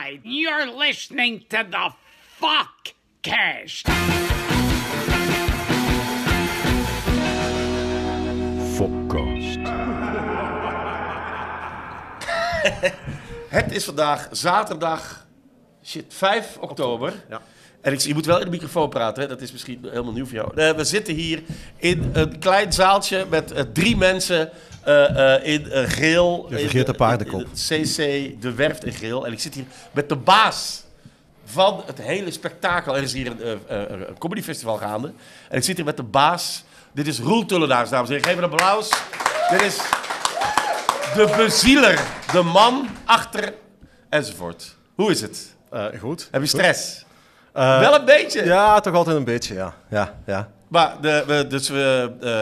right. You're listening to the FOKCAST. FOKCAST. Het is vandaag zaterdag 5 oktober. Ja. En je moet wel in de microfoon praten, hè? Dat is misschien helemaal nieuw voor jou. We zitten hier in een klein zaaltje met 3 mensen in Geel. Je vergeet de paardenkop. CC De Werft in Geel. En ik zit hier met de baas van het hele spektakel. Er is hier een comedyfestival gaande. En ik zit hier met de baas. Dit is Roel Tullenaars, dames en heren. Geef een applaus. Dit is de bezieler, de man achter enzovoort. Hoe is het? Goed. Heb je stress? Wel een beetje. Ja, toch altijd een beetje, ja. Maar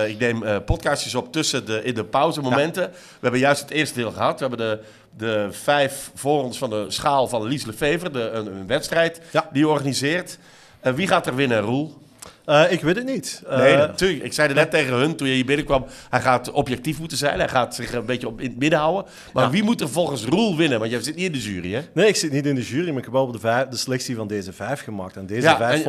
ik neem podcastjes op in de pauzemomenten. Ja. We hebben juist het eerste deel gehad. We hebben de 5 voor ons van de schaal van Lies Lefever, een wedstrijd die je organiseert. Wie gaat er winnen, Roel? Ik weet het niet. Nee, natuurlijk. Ik zei er net tegen hun toen je hier binnenkwam. Hij gaat objectief moeten zijn. Hij gaat zich een beetje in het midden houden. Maar wie moet er volgens Roel winnen? Want jij zit niet in de jury, hè? Nee, ik zit niet in de jury. Maar ik heb wel de selectie van deze 5 gemaakt. En deze 5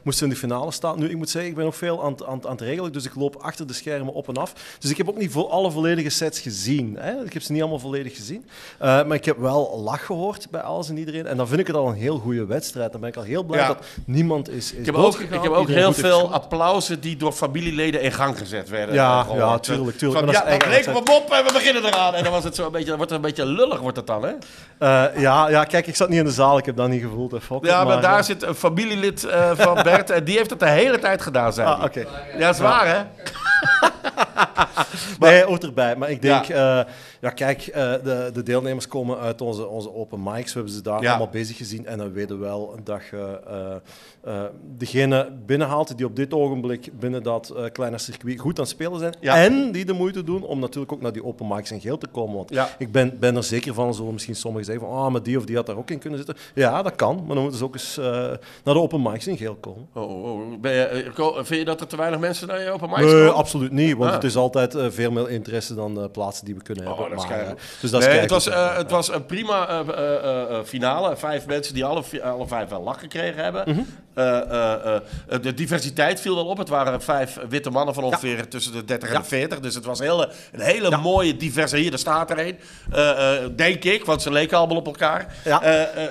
moesten in de finale staan. Nu, ik moet zeggen, ik ben nog veel aan het regelen. Dus ik loop achter de schermen op en af. Dus ik heb ook niet alle volledige sets gezien. Hè? Ik heb ze niet allemaal volledig gezien. Maar ik heb wel lach gehoord bij alles en iedereen. En dan vind ik het al een heel goede wedstrijd. Dan ben ik al heel blij dat niemand is ik heb ook heel veel applausen die door familieleden in gang gezet werden. Ja, tuurlijk. Dan leek me op en we beginnen eraan. En dan was het zo wordt het een beetje lullig, wordt het dan, hè? Kijk, ik zat niet in de zaal, ik heb dat niet gevoeld. Maar daar zit een familielid van Bert en die heeft het de hele tijd gedaan, zei hij. Okay. Ja, dat is waar, hè? Nee, ook erbij. Maar ik denk, de deelnemers komen uit onze open mics. We hebben ze daar allemaal bezig gezien. En dan weten we wel dat je degene binnenhaalt die op dit ogenblik binnen dat kleine circuit goed aan het spelen zijn. Ja. En die de moeite doen om natuurlijk ook naar die open mics in Geel te komen. Want ik ben er zeker van, zullen misschien sommigen zeggen van, maar die of die had daar ook in kunnen zitten. Ja, dat kan. Maar dan moeten ze ook eens naar de open mics in Geel komen. Vind je dat er te weinig mensen naar je open mics komen? Nee, absoluut niet. Want het is altijd veel meer interesse dan plaatsen die we kunnen hebben. Het was een prima finale. 5 mensen die alle 5 wel lach gekregen hebben. Mm-hmm. De diversiteit viel wel op. Het waren 5 witte mannen van ongeveer tussen de 30 en de 40. Dus het was een hele mooie diverse... Hier, er staat er een. Denk ik, want ze leken allemaal op elkaar. Ja.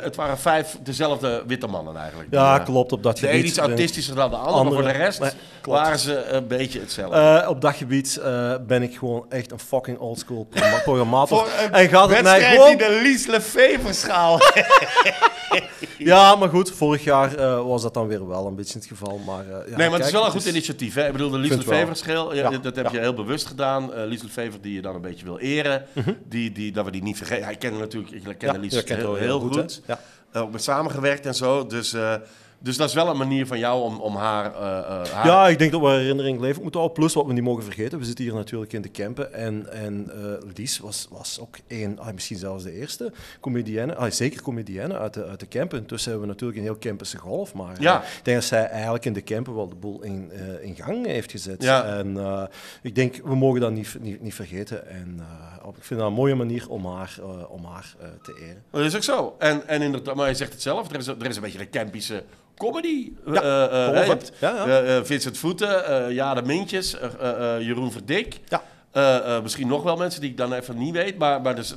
Het waren 5 dezelfde witte mannen eigenlijk. Ja, klopt. Op dat gebied. De een iets autistischer dan de andere. Maar voor de rest waren ze een beetje hetzelfde. Op dat gebied ben ik gewoon echt een fucking oldschool programmator. En gaat het mij gewoon... die de Lies Lefever schaal. Ja, maar goed, vorig jaar was dat dan weer wel een beetje het geval. Maar het is wel een goed initiatief. Hè? Ik bedoel, de Lies Lefever schaal, dat heb je heel bewust gedaan. Lies Lefever die je dan een beetje wil eren. Mm-hmm. Dat we die niet vergeten. Hij kende natuurlijk, ik ken Lies heel goed. Ook met samengewerkt en zo. Dus dat is wel een manier van jou om haar... Ja, ik denk dat we herinnering leven moeten houden. Plus wat we niet mogen vergeten. We zitten hier natuurlijk in de Kempen. En Lies was ook misschien zelfs de eerste comedienne. Zeker comedienne uit de Kempen. Intussen hebben we natuurlijk een heel Kempense golf. Maar ik denk dat zij eigenlijk in de Kempen wel de boel in gang heeft gezet. Ja. En ik denk, we mogen dat niet vergeten. En ik vind dat een mooie manier om haar te eren. Dat is ook zo. En inderdaad, maar je zegt het zelf. Er is een beetje de Kempische comedy. Vincent Voeten, Jade Mintjes, Jeroen Verdik. Ja. Misschien nog wel mensen die ik dan even niet weet. Maar dus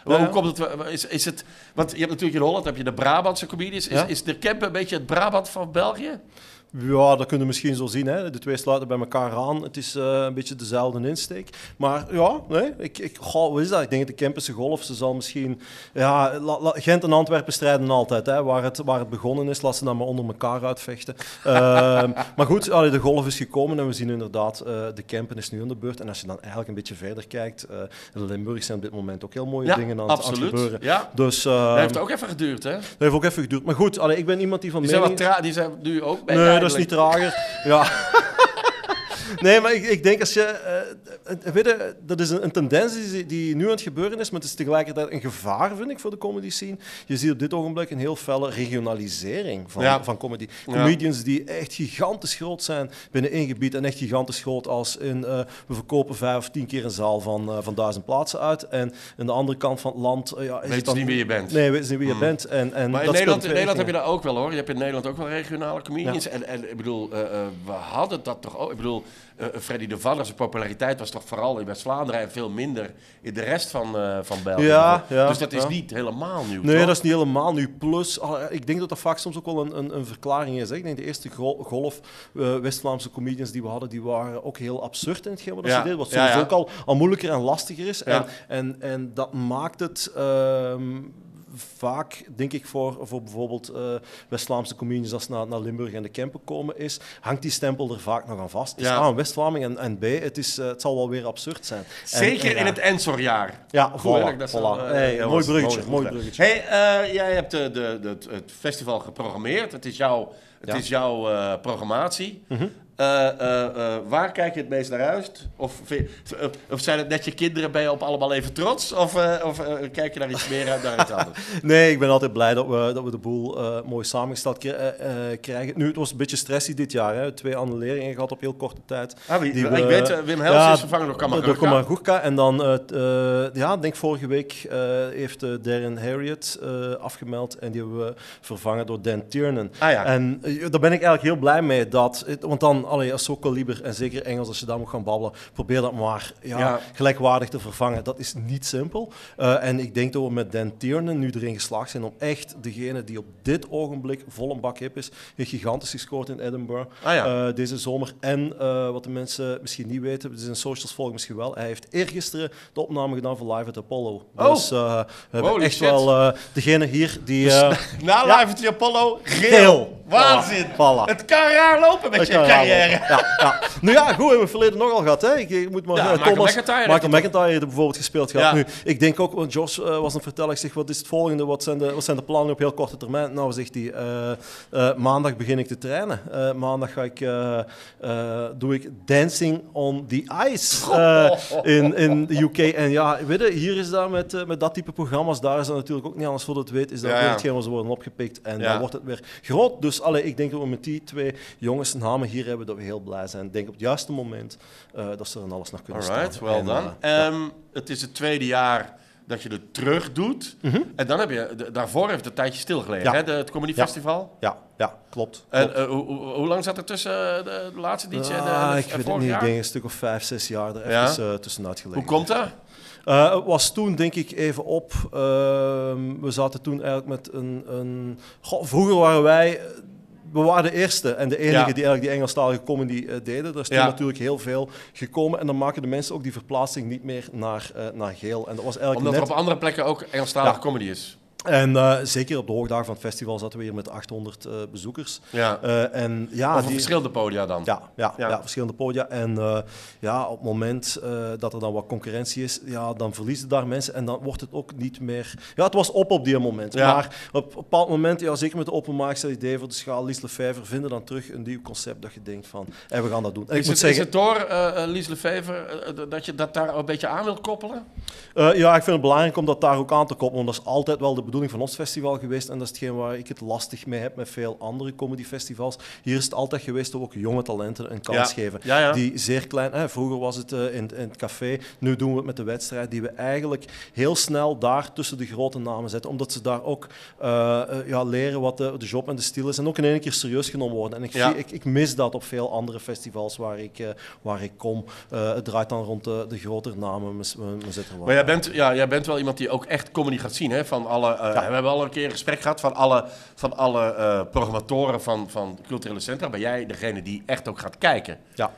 hoe komt het? Is het? Want je hebt natuurlijk in Holland heb je de Brabantse comedies. Is de Kempen een beetje het Brabant van België? Ja, dat kun je misschien zo zien. Hè. De 2 sluiten bij elkaar aan. Het is een beetje dezelfde insteek. Maar ja, nee, wat is dat? Ik denk dat de Kempense golf, ze zal misschien... Ja, Gent en Antwerpen strijden altijd. Hè. Waar het begonnen is, laat ze dan maar onder elkaar uitvechten. Maar goed, de golf is gekomen en we zien inderdaad, de Kempen is nu aan de beurt. En als je dan eigenlijk een beetje verder kijkt, de Limburgs zijn op dit moment ook heel mooie dingen aan het gebeuren. Ja, dus, dat heeft ook even geduurd, hè? Dat heeft ook even geduurd. Maar goed, ik ben iemand die van mening... Die zijn nu ook... Nee, dat is niet trager. Ja. Nee, maar ik denk als je... weet je, dat is een tendens die nu aan het gebeuren is, maar het is tegelijkertijd een gevaar, vind ik, voor de comedy scene. Je ziet op dit ogenblik een heel felle regionalisering van comedy. Comedians die echt gigantisch groot zijn binnen één gebied en echt gigantisch groot als in... we verkopen 5 of 10 keer een zaal van 1000 plaatsen uit en aan de andere kant van het land... weet je niet wie je bent. Nee, weet je niet wie je bent. En maar in Nederland heb je dat ook wel, hoor. Je hebt in Nederland ook wel regionale comedians. Ja. En ik bedoel, we hadden dat toch ook... Ik bedoel, Freddy de Valler, zijn populariteit was toch vooral in West-Vlaanderen en veel minder in de rest van België. Ja, dus dat is niet helemaal nieuw, Nee, toch? dat is niet helemaal nieuw. Plus, ik denk dat dat vaak soms ook wel een verklaring is. Hè. Ik denk de eerste golf West-Vlaamse comedians die we hadden, die waren ook heel absurd in hetgeen wat ze deden. Wat soms ook al moeilijker en lastiger is. Ja. En dat maakt het... vaak, denk ik, voor bijvoorbeeld West-Vlaamse comedians als naar Limburg en de Kempen komen, hangt die stempel er vaak nog aan vast. Het is A, een West-Vlaming en B, het zal wel weer absurd zijn. Zeker in het Ensor-jaar. Ja, goed. Voilà. Mooi bruggetje. Hey, jij hebt het festival geprogrammeerd. Het is jouw programmatie. Mm-hmm. Waar kijk je het meest naar uit? Of zijn het net je kinderen, ben je op allemaal even trots? Of kijk je naar iets meer uit, naar iets anders? Nee, ik ben altijd blij dat we de boel mooi samengesteld krijgen. Nu, het was een beetje stressy dit jaar. Hè. 2 annuleringen gehad op heel korte tijd. Ik weet, Wim Hels is vervangen door Kamagurka. En dan, denk vorige week heeft Darren Harriet afgemeld. En die hebben we vervangen door Dan Tiernan. En daar ben ik eigenlijk heel blij mee. Want dan, als zo'n kaliber, en zeker Engels, als je daar moet gaan babbelen, probeer dat maar gelijkwaardig te vervangen. Dat is niet simpel. En ik denk dat we met Dan Tiernan nu erin geslaagd zijn om echt degene die op dit ogenblik vol een bak hip is, heeft gigantisch gescoord in Edinburgh deze zomer. En wat de mensen misschien niet weten, dus in socials volgen misschien wel, hij heeft eergisteren de opname gedaan voor Live at Apollo. Dus we hebben echt wel degene hier die... na Live at Apollo, Geel. Waanzin. Voilà. Het kan raar lopen met je carrière. Ja. Nu ja, goed, we hebben het verleden nogal gehad. Hè. Ik moet maar Michael McIntyre heeft bijvoorbeeld gespeeld gehad. Nu, ik denk ook, want Josh was aan het vertellen, ik zeg, wat is het volgende? Wat zijn de plannen op heel korte termijn? Nou, zegt hij, maandag begin ik te trainen. Maandag doe ik Dancing on the Ice in de UK. En ja, weet je, hier is dat met dat type programma's, daar is dat natuurlijk ook niet anders voor het weet, is dat weer hetgeen waar ze worden opgepikt. En dan wordt het weer groot. Dus ik denk dat we met die 2 jongens namen hier hebben, dat we heel blij zijn. Ik denk op het juiste moment dat ze er alles naar kunnen staan. Well done. Het is het 2e jaar dat je het terug doet. Mm-hmm. En dan heb je, daarvoor heeft het een tijdje stilgelegen, hè? Het Comedy Festival? Ja, klopt. En hoe lang zat er tussen de laatste editie en ik weet het niet, ik denk een stuk of 5, 6 jaar er even tussenuit gelegen. Hoe komt dat? Het was toen, denk ik, even op. We zaten toen eigenlijk met een... vroeger waren wij... We waren de eerste en de enige die eigenlijk die Engelstalige comedy deden. Er is toen natuurlijk heel veel gekomen en dan maken de mensen ook die verplaatsing niet meer naar Geel. En dat was eigenlijk omdat er op andere plekken ook Engelstalige comedy is. En zeker op de hoogdagen van het festival zaten we hier met 800 bezoekers. Op verschillende podia dan? Ja, verschillende podia. En op het moment dat er dan wat concurrentie is, dan verliezen daar mensen. En dan wordt het ook niet meer... Ja, het was op die moment. Ja. Maar op een bepaald moment, zeker met de open mic, stel idee voor de schaal, Lies Lefever, vinden dan terug een nieuw concept dat je denkt van, we gaan dat doen. En is het door Lies Lefever dat je dat daar een beetje aan wil koppelen? Ik vind het belangrijk om dat daar ook aan te koppelen. Want dat is altijd wel de bedoeling van ons festival geweest en dat is hetgeen waar ik het lastig mee heb met veel andere comedyfestivals. Hier is het altijd geweest dat we ook jonge talenten een kans geven. Die zeer klein... vroeger was het in het café, nu doen we het met de wedstrijd, die we eigenlijk heel snel daar tussen de grote namen zetten, omdat ze daar ook leren wat de job en de stijl is en ook in één keer serieus genomen worden. En ik mis dat op veel andere festivals waar ik kom. Het draait dan rond de grotere namen. Maar jij bent wel iemand die ook echt comedy gaat zien, hè? Van alle... We hebben al een keer een gesprek gehad van alle programmatoren van culturele centra. Ben jij degene die echt ook gaat kijken? Ja.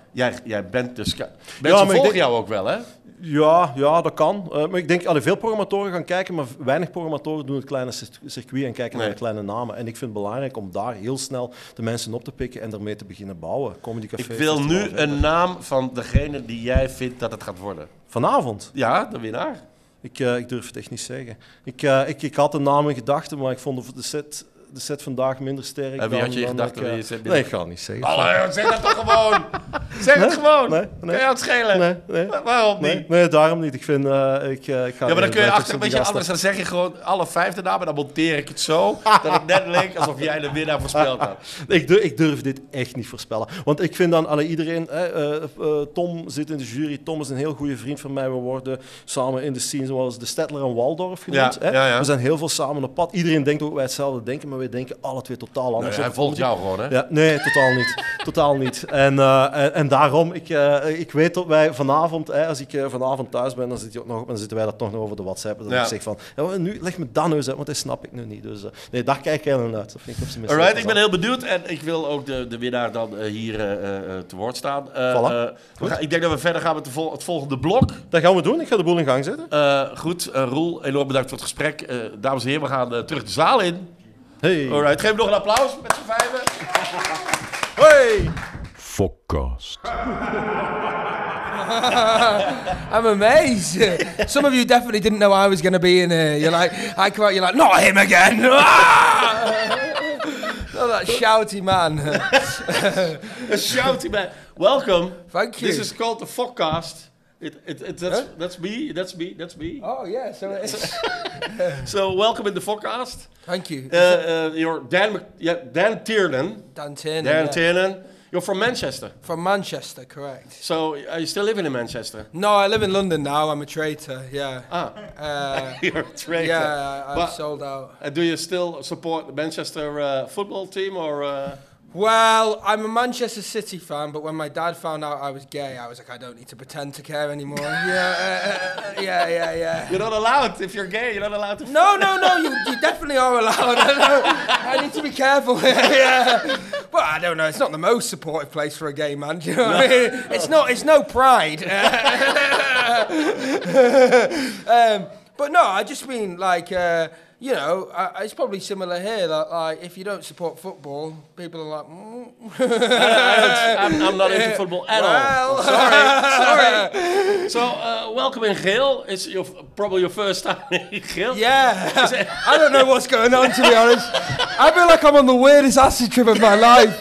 Jij bent dus... Mensen volgen jou ook wel, hè? Ja, dat kan. Maar ik denk, veel programmatoren gaan kijken, maar weinig programmatoren doen het kleine circuit en kijken naar de kleine namen. En ik vind het belangrijk om daar heel snel de mensen op te pikken en ermee te beginnen bouwen. Comedy Café, ik wil nu een naam van degene die jij vindt dat het gaat worden. Vanavond? Ja, de winnaar. Ik durf het echt niet zeggen. Ik had een naam in gedachten, maar ik vond de set de set vandaag minder sterk. En wie had je gedacht? Nee, ik ga het niet zeggen. Allee, zeg dat toch gewoon! Zeg het gewoon! Nee. Kan je het schelen? Nee. Waarom niet? Nee, daarom niet. Ik vind... ik ga Ja, maar dan kun je achter een beetje anders. Dan zeg je gewoon alle 5 namen. Dan monteer ik het zo. Dat het net leek alsof jij de winnaar voorspeld had. Ik durf dit echt niet voorspellen. Want ik vind dan... iedereen... Tom zit in de jury. Tom is een heel goede vriend van mij. We worden samen in de scene zoals de Stettler en Waldorf genoemd. Ja. We zijn heel veel samen op pad. Iedereen denkt ook wij hetzelfde denken, maar wij denken alle twee totaal anders. Nee, hij volgt jou gewoon, hè? Ja, nee, totaal niet. En daarom, ik weet dat wij vanavond, als ik vanavond thuis ben, dan zitten wij dat toch nog over de WhatsApp. Dan ik zeg van, nu leg me dat nou eens uit, want dat snap ik nu niet. Dus nee, daar kijk ik heel naar uit. Dat vind ik op zijn minst. Alright, ik ben heel benieuwd en ik wil ook de winnaar dan hier te woord staan. Ik denk dat we verder gaan met het volgende blok. Dat gaan we doen. Ik ga de boel in gang zetten. Goed, Roel, enorm bedankt voor het gesprek. Dames en heren, we gaan terug de zaal in. Hey. Alright, geef nog een applaus met z'n vijven. Hey. FOKCAST. I'm amazed. Some of you definitely didn't know I was going to be in here. You're like, I come out, you're like, not him again. Oh, that shouty man. A shouty man. Welcome. Thank you. This is called the FOKCAST. That's me. Oh, yeah, so it is. So welcome in the FOKCAST. Thank you. You're Dan Tiernan. Dan Tiernan. Dan Tiernan. You're from Manchester. From Manchester, correct. So are you still living in Manchester? No, I live in London now. I'm a traitor, yeah. You're a traitor. Yeah, I'm sold out. Do you still support the Manchester football team or... Well, I'm a Manchester City fan, but when my dad found out I was gay, I was like, I don't need to pretend to care anymore. Yeah. You're not allowed, if you're gay, you're not allowed to... No, you definitely are allowed. I need to be careful. Yeah. Well, I don't know, it's not the most supportive place for a gay man, do you know what I mean? It's no pride. But no, I just mean, like... it's probably similar here. Like, if you don't support football, people are like, I'm not into football at all. Sorry. So, welcome in Geel. It's probably your first time in Geel. Yeah. I don't know what's going on, to be honest. I feel like I'm on the weirdest acid trip of my life.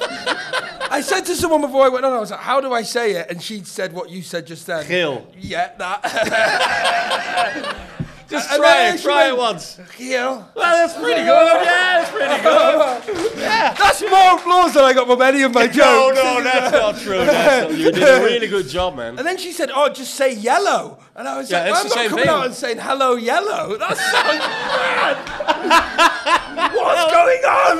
I said to someone before I went on, I was like, how do I say it? And she said what you said just then. Geel. Yeah, that. Just try it once. Geel. Well, that's pretty good. Yeah, that's pretty good. Yeah. That's more applause than I got from any of my jokes. No, that's not true. You did a really good job, man. And then she said, oh, just say yellow. And I was like, it's I'm the not same coming thing. out and saying hello, yellow. That sounds bad. What's going on?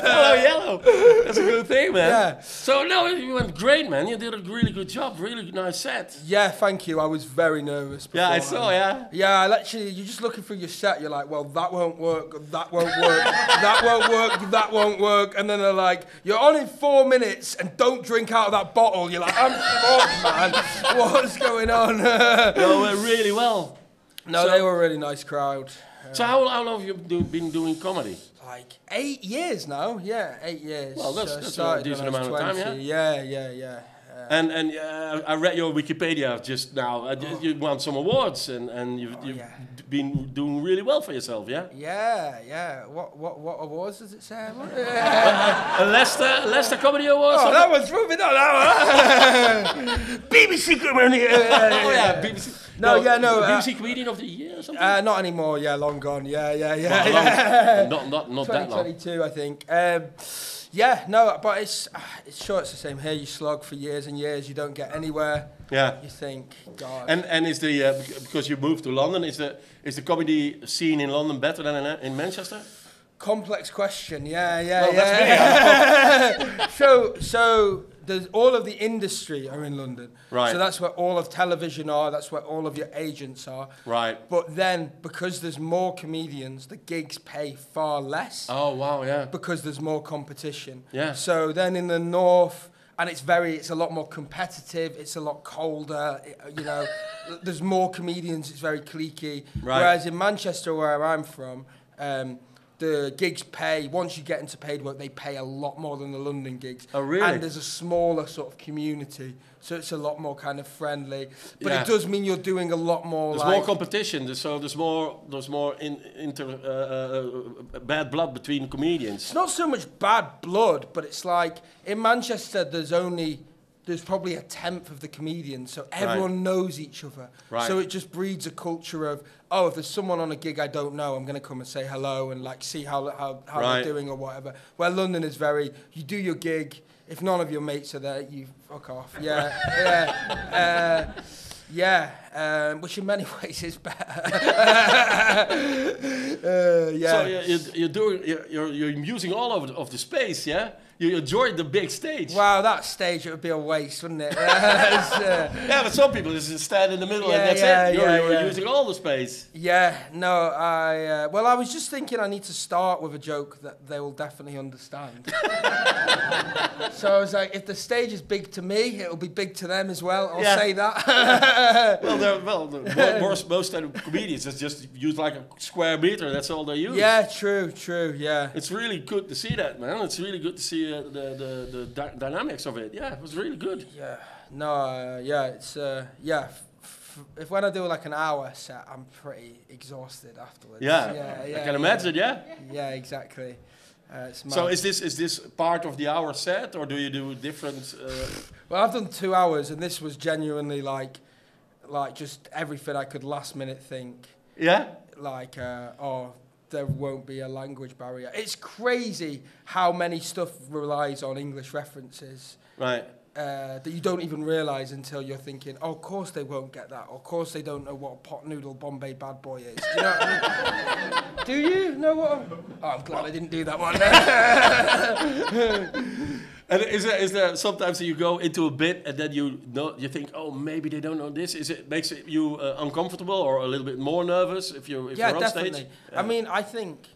Hello, yellow. That's a good thing, man. Yeah. So, no, you went great, man. You did a really good job. Really nice set. Yeah, thank you. I was very nervous. Yeah, I saw, yeah. Yeah, you're just looking through your set. You're like, well, that won't work. That won't work. That won't work. That won't work. And then they're like, you're on in 4 minutes and don't drink out of that bottle. You're like, I'm fucked, man. What's going on? No, went really well. No, they were a really nice crowd. So how long have you been doing comedy? Like 8 years now. Yeah, 8 years. Well, that's a decent amount of time, yeah? Yeah. And I read your Wikipedia just now. You won some awards and you've been doing really well for yourself, yeah? Yeah. What awards does it say? A Leicester Comedy Award. Oh, that one's moving on. That one. BBC Comedy. Oh yeah, BBC. No. BBC Comedian of the Year or something? Not anymore. Yeah, long gone. Yeah. Not that long. 2022, I think. But it's sure it's the same here. You slog for years and years, you don't get anywhere. Yeah. You think, God. And is the because you moved to London, is the comedy scene in London better than in Manchester? Complex question. Yeah. That's me. So there's all of the industry are in London. Right. So that's where all of television are. That's where all of your agents are. Right. But then, because there's more comedians, the gigs pay far less. Oh wow, yeah. Because there's more competition. Yeah. So then in the north, and it's a lot more competitive. It's a lot colder. There's more comedians. It's very cliquey. Right. Whereas in Manchester, where I'm from. The gigs pay, once you get into paid work, they pay a lot more than the London gigs. Oh, really? And there's a smaller sort of community, so it's a lot more kind of friendly. But it does mean you're doing a lot more. There's more competition, so there's more bad blood between comedians. It's not so much bad blood, but it's like in Manchester, there's probably a tenth of the comedians, so everyone knows each other. Right. So it just breeds a culture of, if there's someone on a gig I don't know, I'm going to come and say hello and like see how they're doing or whatever. Where London is very, you do your gig, if none of your mates are there, you fuck off. Which in many ways is better. So you're using all of the space, yeah? You enjoy the big stage. Wow, that stage, it would be a waste, wouldn't it? Yeah, but some people just stand in the middle and that's it. You're using all the space. Yeah, no, I was just thinking I need to start with a joke that they will definitely understand. So I was like, if the stage is big to me, it'll be big to them as well. I'll say that. Most comedians just use like a square meter. That's all they use. Yeah, true, yeah. It's really good to see that, man. It's really good to see the dynamics of it. Yeah, it was really good. Yeah, no, it's if when I do like an hour set, I'm pretty exhausted afterwards. Yeah, I can imagine. Yeah. Yeah, exactly. So is this part of the hour set, or do you do different? Well, I've done 2 hours, and this was genuinely like just everything I could last minute think. Yeah. Like, there won't be a language barrier. It's crazy how many stuff relies on English references. Right. That you don't even realise until you're thinking, of course they won't get that. Of course they don't know what a pot noodle Bombay bad boy is. Do you know what I mean? Do you know what? I'm glad I didn't do that one. And is there sometimes you go into a bit and then you think, maybe they don't know this? Makes it you uncomfortable or a little bit more nervous if you're on definitely. stage? Yeah. I mean, I think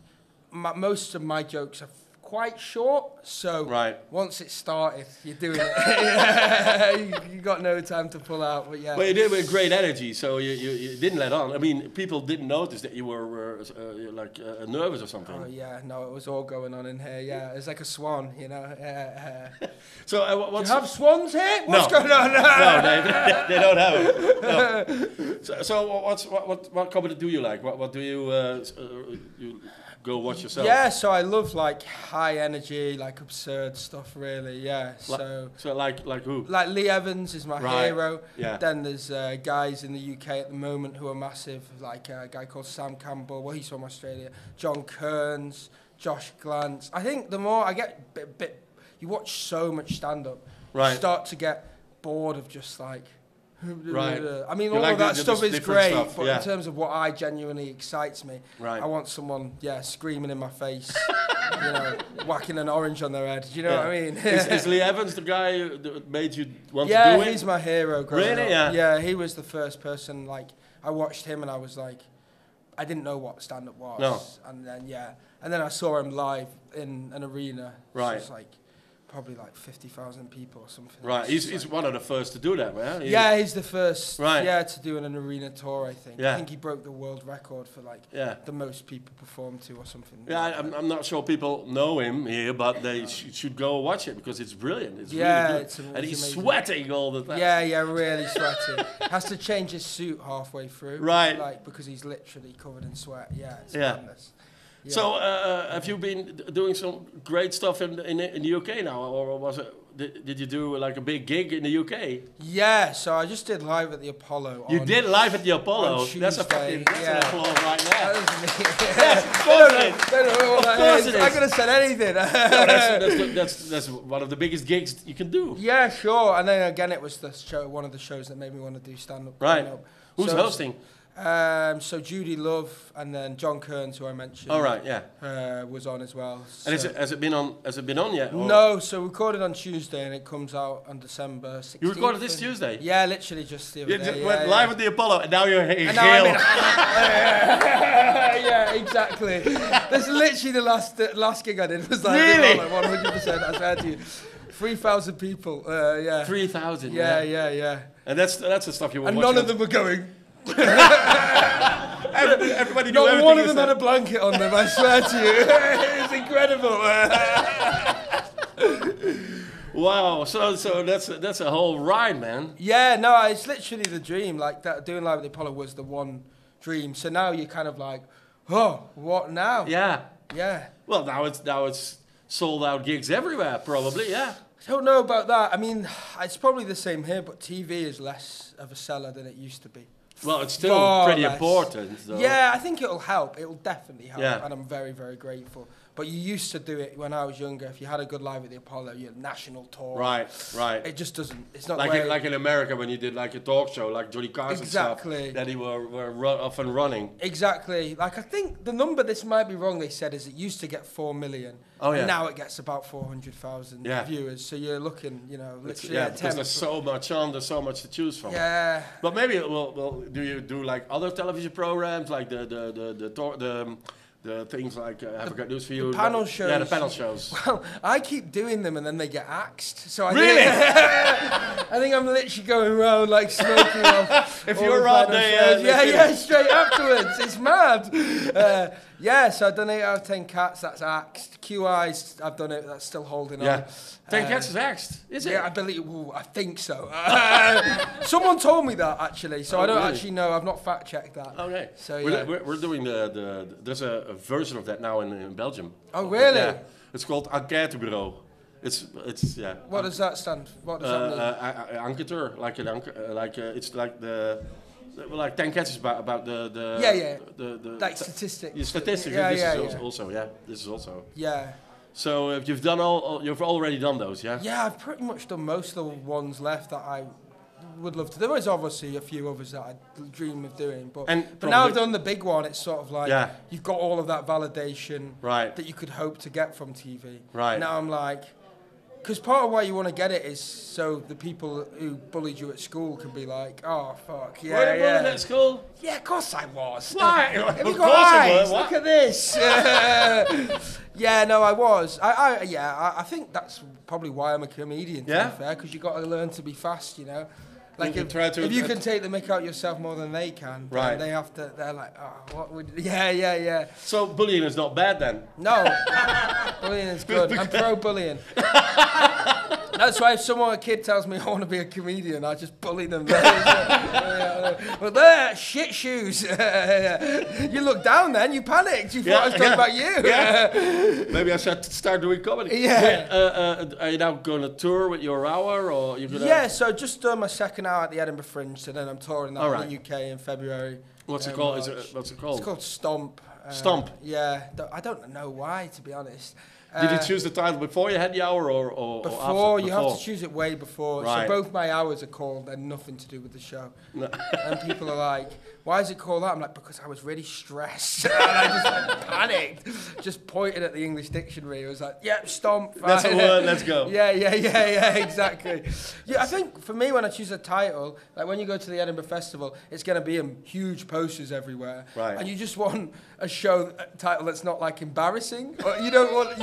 most of my jokes are quite short, so once it's started, you're doing it. you got no time to pull out, but yeah. Well, you did it with great energy, so you didn't let on. I mean, people didn't notice that you were nervous or something. Oh yeah, no, it was all going on in here. Yeah, it's like a swan, you know. So what's do you have swans here? What's going on? No, they don't have it. No. So what comedy do you like? What do you go watch yourself? Yeah, so I love like high energy, like absurd stuff, really. Yeah. So like who? Like Lee Evans is my hero. Yeah. Then there's guys in the UK at the moment who are massive, like a guy called Sam Campbell. Well, he's from Australia. John Kearns, Josh Glantz. I think the more I get you watch so much stand-up, you start to get bored of just like. Right. I mean, all of that stuff is great, but in terms of what genuinely excites me, I want someone, screaming in my face, whacking an orange on their head. Do you know what I mean? Is Lee Evans the guy that made you want to do it? Yeah, he's my hero. Really? Up. Yeah, he was the first person. Like, I watched him and I was like, I didn't know what stand-up was. No. And then I saw him live in an arena. Right. It was like probably like 50,000 people or something. Right, he's one of the first to do that, man. He's the first to do an arena tour, I think. I think he broke the world record for like the most people performed to or something. Yeah, I'm not sure people know him here, but they should go watch it because it's brilliant. It's really good. And he's amazing. Sweating all the time. Yeah, really sweating. Has to change his suit halfway through. Right. Like, because he's literally covered in sweat. Yeah, it's madness. Yeah. So, have you been doing some great stuff in the UK now, or was it? Did you do like a big gig in the UK? Yeah, so I just did live at the Apollo. You did live at the Apollo. That's an applause right there. That was me. Yes, of course it is. I could have said anything. No, that's one of the biggest gigs you can do. Yeah, sure. And then again, it was one of the shows that made me want to do stand-up. Right. Who's hosting? So Judy Love and then John Kearns, who I mentioned. All right, was on as well. So. And has it been on yet? Or? No, so we recorded on Tuesday and it comes out on December 16th. You recorded this Tuesday? Yeah, literally just the other day. You went live at the Apollo and now you're here. Yeah, exactly. That's literally the last gig I did was like really? 100%. I swear to you. 3,000 people. 3,000. Yeah. And that's the stuff you were watching. And none of them were going. Everybody knew Not everything. one of them had a blanket on them, I swear to you. It's incredible. Wow, so that's a whole ride, man. Yeah, no, it's literally the dream. Like that, doing live at the Apollo was the one dream. So now you're kind of like, oh, what now? Yeah. Yeah. Well, now it's sold out gigs everywhere, probably. Yeah. I don't know about that. I mean, it's probably the same here, but TV is less of a seller than it used to be. Well, it's still Far pretty less. important, though. Yeah, I think it'll help. It'll definitely help, Yeah. and I'm very, very grateful. But you used to do it when I was younger. If you had a good live at the Apollo, you had national tour. Right. It just doesn't. It's not like in America when you did like a talk show, like Johnny Carson Exactly. stuff, that he were off and running. Exactly. Like, I think the number, this might be wrong, they said, is it used to get 4 million. Oh, yeah. And now it gets about 400,000 Yeah. viewers. So you're looking, literally Yeah, at because 10. there's so much on, there's so much to choose from. Yeah. But maybe do you do like other television programs, like the things like Have I Got News for You? The panel shows. Yeah, the panel shows. Well, I keep doing them and then they get axed. So I Really? I think I'm literally going around like smoking off. If all you're the around panel there, shows. yeah, Yeah, straight afterwards. It's mad. So I've done 8 out of 10 cats. That's axed. QI's, I've done it. That's still holding Yeah. on. 10 Cats is axed, is it? Yeah, I believe. Ooh, I think so. Someone told me that actually, so I don't really? actually know. I've not fact checked that. Okay. So yeah. We're doing there's a version of that now in Belgium. Oh really? Yeah. It's called Enquêtebureau. It's yeah. What does that stand? What does that mean? Enquêteur, it's like 10 Cats is about the the Like statistics. Yeah, statistics. Yeah, This is also This is also. Yeah. So you've done you've already done those, yeah? Yeah, I've pretty much done most of the ones left that I would love to. There is obviously a few others that I dream of doing, but now I've done the big one. It's sort of like you've got all of that validation that you could hope to get from TV. Right. Now I'm like, because part of why you want to get it is so the people who bullied you at school can be like, oh fuck, yeah, Were you bullied at school? Yeah, of course I was. Why? Have you Of got course you eyes? were. What? Look at this. Yeah, no, I was. I think that's probably why I'm a comedian, to be fair, because you got to learn to be fast, Like if you can take the mick out yourself more than they can, then they have to. They're like, oh, what would? Yeah. So bullying is not bad then. No, bullying is good. I'm pro bullying. That's why if a kid tells me I want to be a comedian, I just bully them. Well, they're shit shoes. You look down then, you panicked. You thought I was talking about you. Yeah. Maybe I should start doing comedy. Yeah. Are you now going to tour with your hour, or you're gonna? Yeah, so just done my second hour at the Edinburgh Fringe, so then I'm touring that in the UK in February. What's it called? What's it called? It's called Stomp. Stomp? Yeah, I don't know why, to be honest. Did you choose the title before you had the hour or before? after? You have to choose it way before. Right. So both my hours are called and nothing to do with the show. No. And people are like, why is it called that? I'm like, because I was really stressed. And I just panicked. Just pointed at the English dictionary. I was like, yep, Stomp. That's a word, let's go. Yeah, exactly. Yeah, I think for me, when I choose a title, like when you go to the Edinburgh Festival, it's going to be in huge posters everywhere. Right. And you just want a title that's not like embarrassing. Or you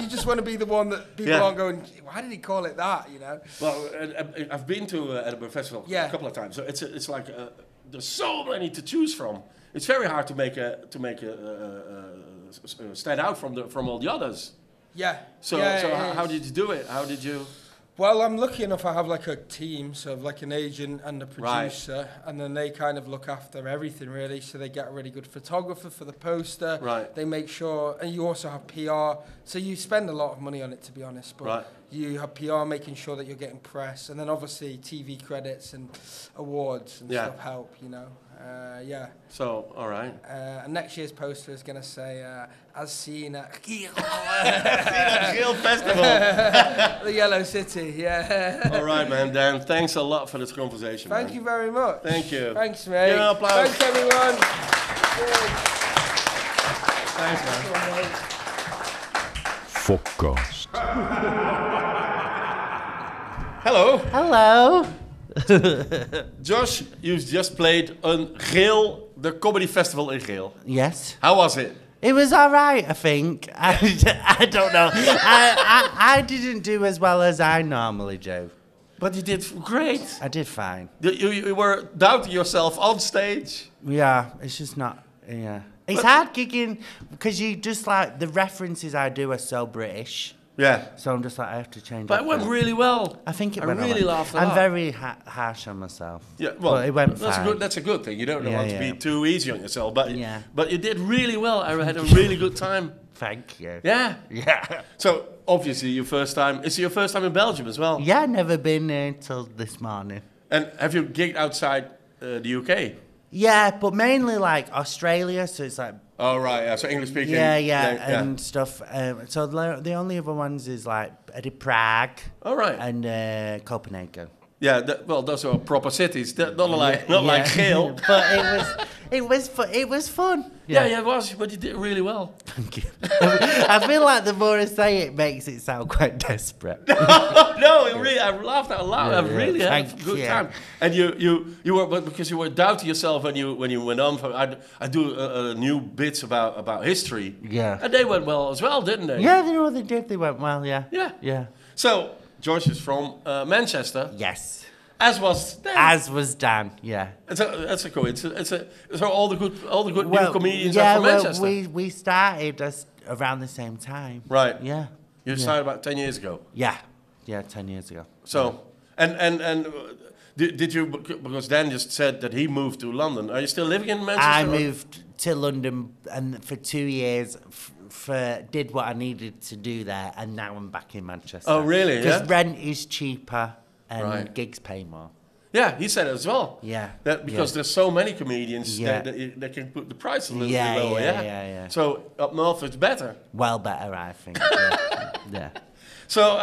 just want to be the one that people aren't going, why did he call it that, Well, I've been to Edinburgh Festival a couple of times, so it's like there's so many to choose from. It's very hard to make a stand out from all the others. Yeah. So how did you do it? How did you? Well, I'm lucky enough I have like a team, so like an agent and a producer, and then they kind of look after everything really. So they get a really good photographer for the poster. Right. They make sure, and you also have PR. So you spend a lot of money on it, to be honest. But you have PR making sure that you're getting press, and then obviously TV credits and awards and stuff help, So, all right. And next year's poster is going to say, as seen at Geel. Geel Festival. The Yellow City, yeah. All right, man. Dan, thanks a lot for this conversation. Thank you very much. Thank you. Thanks, mate. Give an applause. Thanks, everyone. Thanks, man. FOKCAST. Hello. Josh, you've just played on Geel, the comedy festival in Geel. Yes. How was it? It was all right, I think. I don't know. I didn't do as well as I normally do. But you did great. I did fine. You were doubting yourself on stage. Yeah, it's just not... Yeah. It's hard gigging because you just like... The references I do are so British. Yeah. So I'm just like, I have to change But it went really well. I think it I went really laughed a lot. I'm very harsh on myself. Yeah, well, but it went fine. That's a good thing. You don't want to be too easy on yourself. But Yeah. but you did really well. I had a really good time. Thank you. Yeah. Yeah. So obviously your first time. Is it your first time in Belgium as well? Yeah, never been till this morning. And have you gigged outside the UK? Yeah, but mainly like Australia, so it's like Oh right, yeah. So English speaking. and stuff. So the only other ones is like I did Prague. All right. And Copenhagen. Yeah, well, those are proper cities. Not like Geel. But it was fun. Yeah, it was. But you did really well. Thank you. I feel like the more I say it, makes it sound quite desperate. No, really, I laughed out loud. I really had a good time. And you were, but because you were doubting yourself when you went on. I do new bits about history. Yeah. And they went well as well, didn't they? Yeah, they did. They went well. Yeah. Yeah. Yeah. So George is from Manchester. Yes. As was Dan. As was Dan. Yeah. That's a coincidence. So all the good new comedians are from Manchester. we started around the same time. Right. Yeah. You started about 10 years ago. Yeah. Yeah, 10 years ago. So, and did you, because Dan just said that he moved to London. Are you still living in Manchester? I moved to London and for 2 years did what I needed to do there, and now I'm back in Manchester. Oh, really? Because Yeah? rent is cheaper and gigs pay more. Yeah, he said it as well. Yeah. That because there's so many comedians Yeah. that can put the price a little Yeah, bit lower. yeah. So up north it's better. Well, better, I think. Yeah. So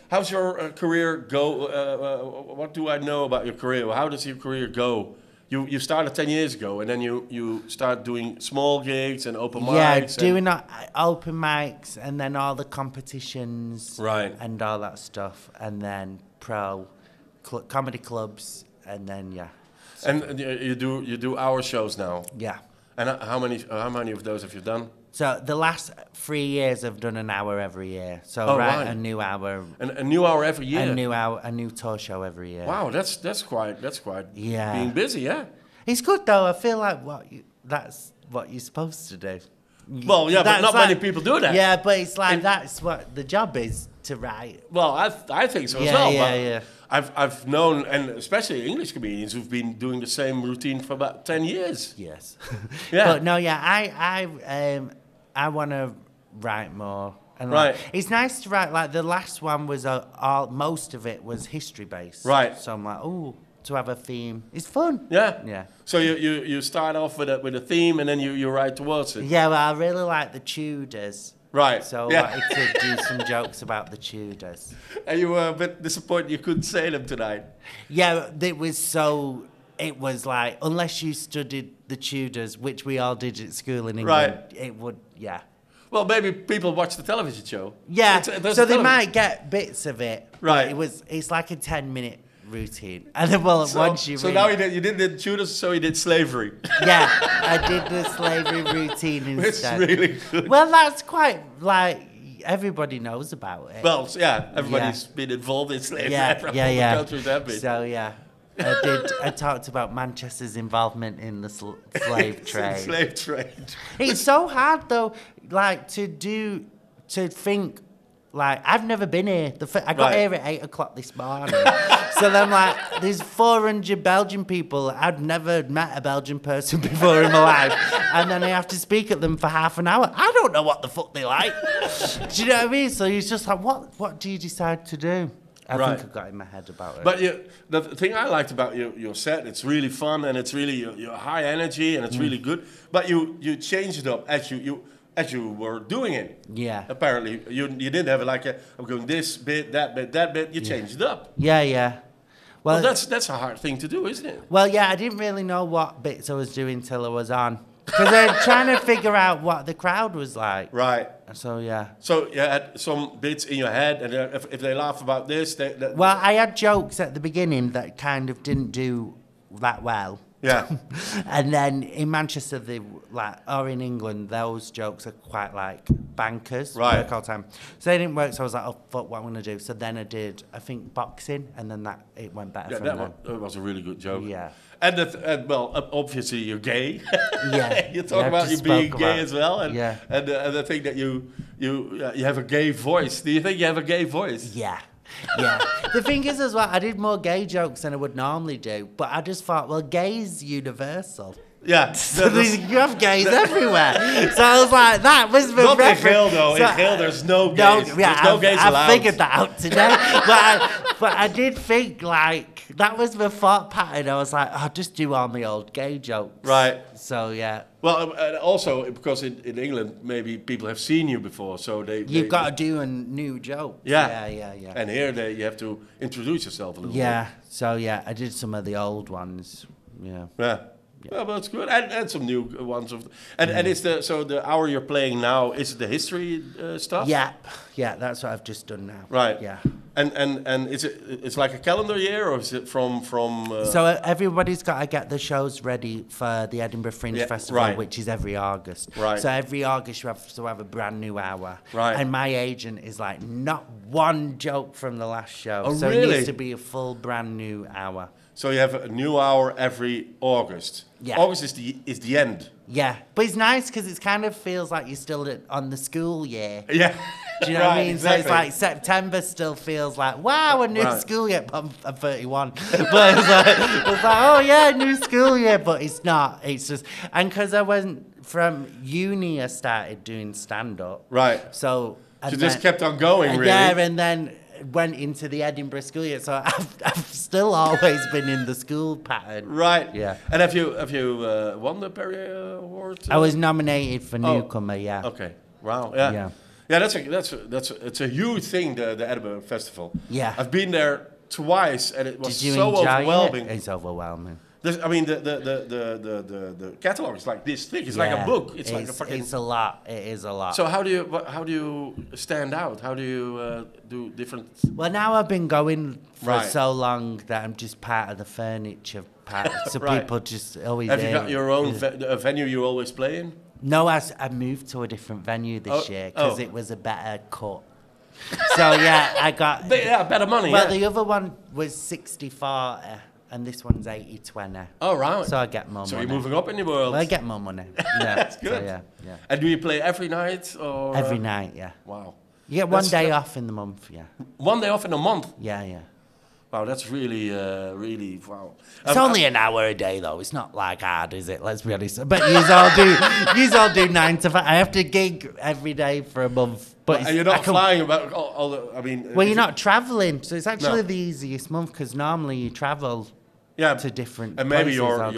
how's your career go? What do I know about your career? How does your career go? You started 10 years ago, and then you start doing small gigs and open mics. Yeah, doing open mics and then all the competitions. Right. And all that stuff. And then comedy clubs, and then, yeah. And you do hour shows now. Yeah. And how many of those have you done? So the last 3 years I've done an hour every year. So right. a new hour. And a new hour every year. A new tour show every year. Wow, that's quite being busy, yeah. It's good though. I feel like that's what you're supposed to do. Well, yeah, but not many people do that. Yeah, but it's like that's what the job is, to write. Well, I think so as well. Yeah. I've known, and especially English comedians who've been doing the same routine for about 10 years. Yes. Yeah. But no, yeah, I want to write more. And right. It's nice to write. Like the last one was most of it was history based. Right. So I'm like, to have a theme. It's fun. Yeah. Yeah. So you start off with a theme, and then you write towards it. Yeah, well, I really like the Tudors. Right. So I wanted to do some jokes about the Tudors. And you were a bit disappointed you couldn't say them tonight. Yeah, it was like, unless you studied the Tudors, which we all did at school in England, it would, yeah. Well, maybe people watch the television show. Yeah, so they might get bits of it. Right. It's like a 10-minute routine. And then, once you... So now you did the Tudors, so you did slavery. Yeah, I did the slavery routine instead. It's really good. Well, that's quite, like, everybody knows about it. Well, yeah, everybody's been involved in slavery. Yeah. Countries have been. So, yeah. I talked about Manchester's involvement in the slave trade. Slave trade. It's so hard, though, like, to think, like, I've never been here. I got here at 8 o'clock this morning. So then, like, there's 400 Belgian people. I'd never met a Belgian person before in my life. And then I have to speak at them for half an hour. I don't know what the fuck they like. Do you know what I mean? So it's just like, what do you decide to do? I think I got in my head about it. But the thing I liked about your set, it's really fun and it's really you're high energy and it's really good. But you changed it up as you were doing it. Yeah. Apparently, you didn't have I'm going this bit, that bit. You changed it up. Yeah. Well, that's a hard thing to do, isn't it? Well, yeah, I didn't really know what bits I was doing till I was on. Because I'm trying to figure out what the crowd was like. Right. So, yeah. So you had some bits in your head, and if they laugh about this... Well, I had jokes at the beginning that kind of didn't do that well. Yeah. And then in Manchester, or in England, those jokes are quite like bankers. Right. Work all the time. So they didn't work, so I was like, oh, fuck, what I'm going to do? So then I did, I think, boxing, and then it went better from there. That was a really good joke. Yeah. And obviously you're gay. Yeah. You talk about you being gay as well. And, yeah. And I think that you have a gay voice. Do you think you have a gay voice? Yeah. Yeah. The thing is as well, I did more gay jokes than I would normally do, but I just thought, well, gay's universal. Yeah. So you have gays everywhere. So I was like, that was the Not in reference. Geel, though. So- In Geel, there's no gays. There's no gays allowed. I figured that out today. but I did think, like, that was the thought pattern. I was like, I'll just do all my old gay jokes. Right. So, yeah. Well, and also, because in England, maybe people have seen you before, so You've got to do a new joke. Yeah. Yeah. And here, you have to introduce yourself a little Yeah. So, yeah, I did some of the old ones. Yeah. bit. Yeah. Well, that's good, and some new ones and is the hour you're playing now, is it the history stuff? Yeah, that's what I've just done now. Right. Yeah. And it's like a calendar year, or is it from? So everybody's got to get the shows ready for the Edinburgh Fringe Festival, right. which is every August. Right. So every August you have to have a brand new hour. Right. And my agent is like, not one joke from the last show. Oh, so really? it needs to be a full brand new hour. So you have a new hour every August. Yeah. August is the end. Yeah, but it's nice because it kind of feels like you're still on the school year. Yeah. Do you know what I mean? So it's like September still feels like, wow, a new school year. But I'm 31. But it's like, oh yeah, new school year. But it's not. It's just, and because I went from uni, I started doing stand-up. Right. So. You just kept on going, really. Yeah, and then went into the Edinburgh school year. So I've still always been in the school pattern. Right. Yeah. And have you won the Perry Award? I was nominated for newcomer. Yeah. Okay. Wow. Yeah. Yeah. Yeah. It's a huge thing. The Edinburgh Festival. Yeah. I've been there twice, and it was Did you so enjoy overwhelming. It's overwhelming. I mean, the catalog is like this thick. It's like a book. It's like a fucking. It's a lot. It is a lot. So how do you stand out? How do you do different? Well, now I've been going for Right. so long that I'm just part of the furniture. So Right. people just always. Have you hear got it. your own venue you always play in? No, I moved to a different venue this year because oh. it was a better cut. So yeah, I got. Better money. Well, yeah. the other one was 60-40, and this one's 80-20. Oh, right. So I get more So money. you're moving up in the world. Well, I get more money. Yeah, That's good. So, yeah. And do you play every night or Every night, yeah. Wow. You get one day off in the month, yeah. One day off in a month. Yeah. Wow, that's really wow. It's only an hour a day, though. It's not like hard, is it? Let's be honest. But you all do 9 to 5. I have to gig every day for a month. But and you're not flying about all the. I mean. Well, you're not traveling, so it's actually the easiest month because normally you travel. Yeah, to different. And maybe places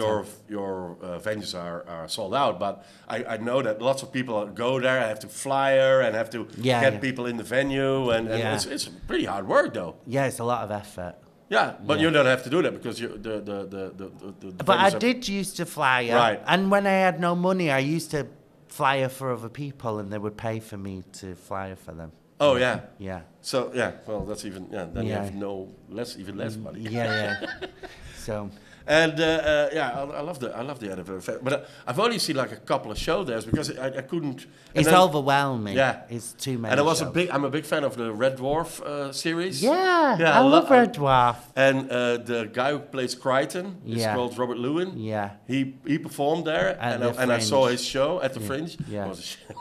your venues are sold out, but I know that lots of people go there, have to flyer and have to get people in the venue, and it's pretty hard work though. Yeah, it's a lot of effort. Yeah, but you don't have to do that because you the But I did used to flyer, right? And when I had no money, I used to flyer for other people, and they would pay for me to flyer for them. Oh yeah. Yeah. So well that's even then you have even less money. Yeah. So. And I love the Edinburgh Fest, but I've only seen like a couple of shows there because I couldn't. It's overwhelming. Yeah, it's too many. And I'm a big fan of the Red Dwarf series. Yeah, I love Red Dwarf. And the guy who plays Crichton is called Robert Lewin. Yeah, he performed there, and I saw his show at the Fringe. Yeah, it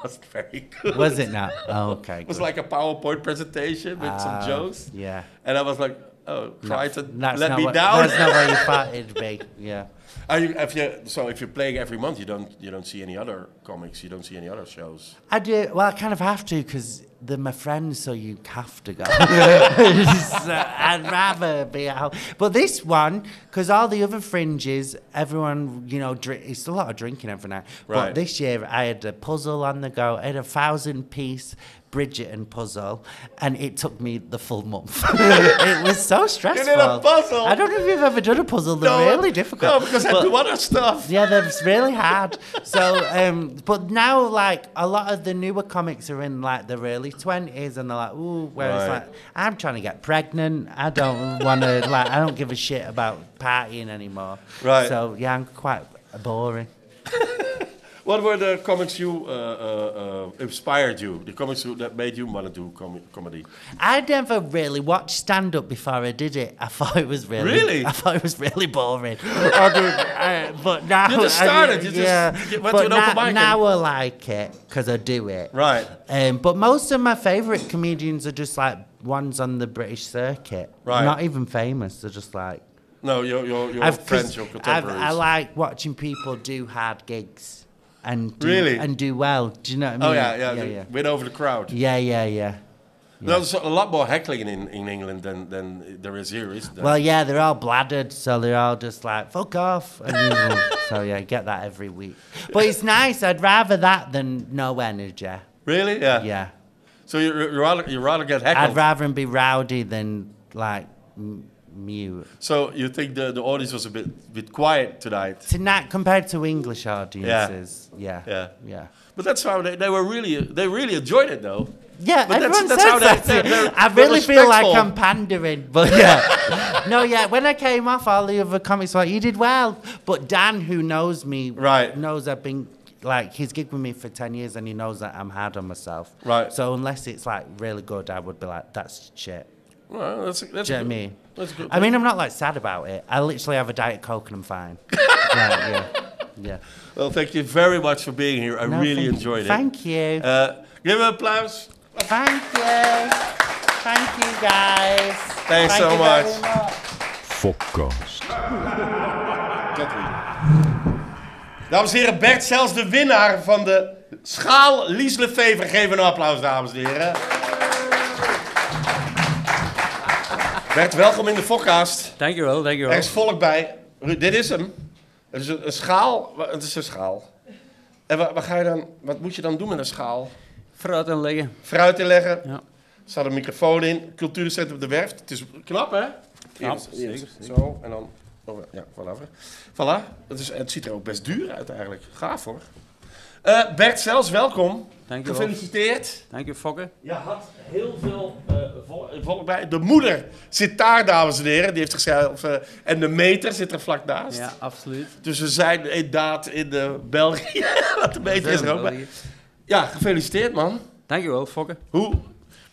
was very good. Was it not? Oh, okay. It was like a PowerPoint presentation with some jokes. Yeah, and I was like. Oh, Crichton, let me down. That's not what you thought it'd be. Yeah. So if you're playing every month, you don't see any other comics. You don't see any other shows. I do. Well, I kind of have to because they're my friends, so you have to go. So I'd rather be at home. But this one, because all the other fringes, everyone, it's a lot of drinking every night. Right. But this year, I had a puzzle on the go. I had a 1,000-piece Bridgerton puzzle, and it took me the full month. It was so stressful. You did a puzzle? I don't know if you've ever done a puzzle. They're really difficult. No, because I do other stuff. Yeah, they're really hard. So, but now, like, a lot of the newer comics are in, like, their early 20s, and they're like, ooh, whereas, like, I'm trying to get pregnant. I don't want to, like, I don't give a shit about partying anymore. Right. So, yeah, I'm quite boring. What were the comics you inspired you? The comics that made you want to do comedy? I never really watched stand-up before I did it. I thought it was really boring. But now You just started. You just went to an open mic. Now I like it because I do it. Right. But most of my favourite comedians are just like ones on the British circuit. Right. Not even famous. They're just like No, your friends, your contemporaries. I like watching people do hard gigs and do well. Do you know what I mean? Oh yeah. Win over the crowd. Yeah. There's a lot more heckling in England than there is here, isn't there? Well, yeah, they're all bladdered, so they're all just like, fuck off. And so, yeah, I get that every week. But it's nice. I'd rather that than no energy. Really? Yeah. Yeah. So you rather get heckled? I'd rather him be rowdy than, like, mute. So you think the audience was a bit quiet tonight? Tonight, compared to English audiences, yeah. But that's how they really enjoyed it, though. Yeah, but everyone that's says how that. I really feel like I'm pandering, but yeah. No, yeah, when I came off, all the other comics were like, you did well. But Dan, who knows me, knows I've been, like, he's gigged with me for 10 years and he knows that I'm hard on myself. Right. So unless it's, like, really good, I would be like, that's shit. Well, that's Do you know what I mean? That's good. I mean, I'm not, like, sad about it. I literally have a Diet Coke and I'm fine. Yeah. Well, thank you very much for being here. I really enjoyed it. Thank you. Give an applause. Thank you. Thank you, guys. Thanks so much. FOKCAST. Dames en heren, Bert Cels, de winnaar van de schaal Lies Lefever. Geef een applaus, dames en heren. Bert, welkom in de FOKCAST. Dankjewel. Er is volk bij. Dit is hem. Het is een schaal. Het is een schaal. En wat moet je dan doen met een schaal? Fruit inleggen. Fruit inleggen. Ja. Er staat een microfoon in. Cultuurcentrum De Werft. Het is knap, hè? Ja, zeker. Zo, en dan... Oh, ja, voilà. Het ziet er ook best duur uit eigenlijk. Gaaf, hoor. Bert Cels, welkom. Dankjewel. Gefeliciteerd. Dank je, Fokke. Je had heel veel volk bij. De moeder zit daar, dames en heren. Die heeft zichzelf... en de meter zit er vlak naast. Ja, absoluut. Dus we zijn inderdaad in België. Want de meter is er ook bij. Ja, gefeliciteerd, man. Dankjewel, Fokke.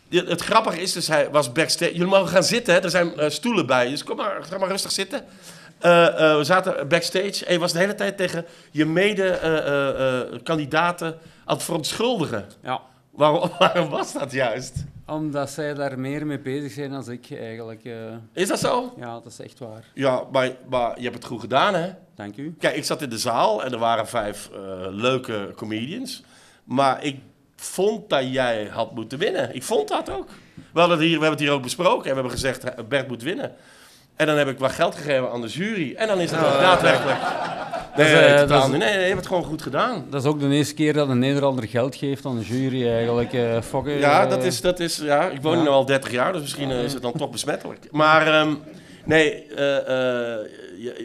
Het grappige is dus, hij was backstage. Jullie mogen gaan zitten, hè? Er zijn stoelen bij. Dus ga maar rustig zitten. We zaten backstage en je was de hele tijd tegen je mede-kandidaten aan het verontschuldigen. Ja. Waarom was dat juist? Omdat zij daar meer mee bezig zijn dan ik eigenlijk. Is dat zo? Ja, dat is echt waar. Ja, maar je hebt het goed gedaan, hè? Dank u. Kijk, ik zat in de zaal en er waren 5 leuke comedians. Maar ik vond dat jij had moeten winnen. Ik vond dat ook. We hebben het hier ook besproken en we hebben gezegd, Bert moet winnen. En dan heb ik wat geld gegeven aan de jury. En dan is het ook daadwerkelijk... Nee, je hebt het gewoon goed gedaan. Dat is ook de eerste keer dat een Nederlander geld geeft aan de jury eigenlijk. Fokke, ja, dat is ja, ik woon hier nu al 30 jaar, dus misschien is het dan toch besmettelijk. Maar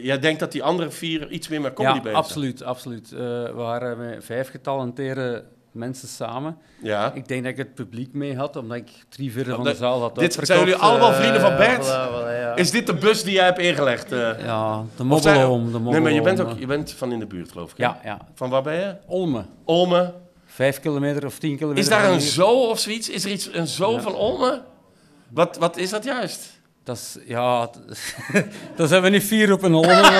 jij denkt dat die andere 4 iets meer met comedy bezig zijn? Ja, absoluut. We waren met 5 getalenteerde mensen samen. Ja. Ik denk dat ik het publiek mee had, omdat ik 3/4 van de zaal had Dit zijn jullie allemaal vrienden van Bert? Ja. Is dit de bus die jij hebt ingelegd? Ja, de Mobbelhome. Nee, maar je bent van in de buurt, geloof ik. Hè? Ja. Van waar ben je? Olme. 5 kilometer of 10 kilometer. Is daar een zo of zoiets? Is er een zo van Olme? Wat is dat juist? Dat is, dat zijn we niet 4 op een Olme,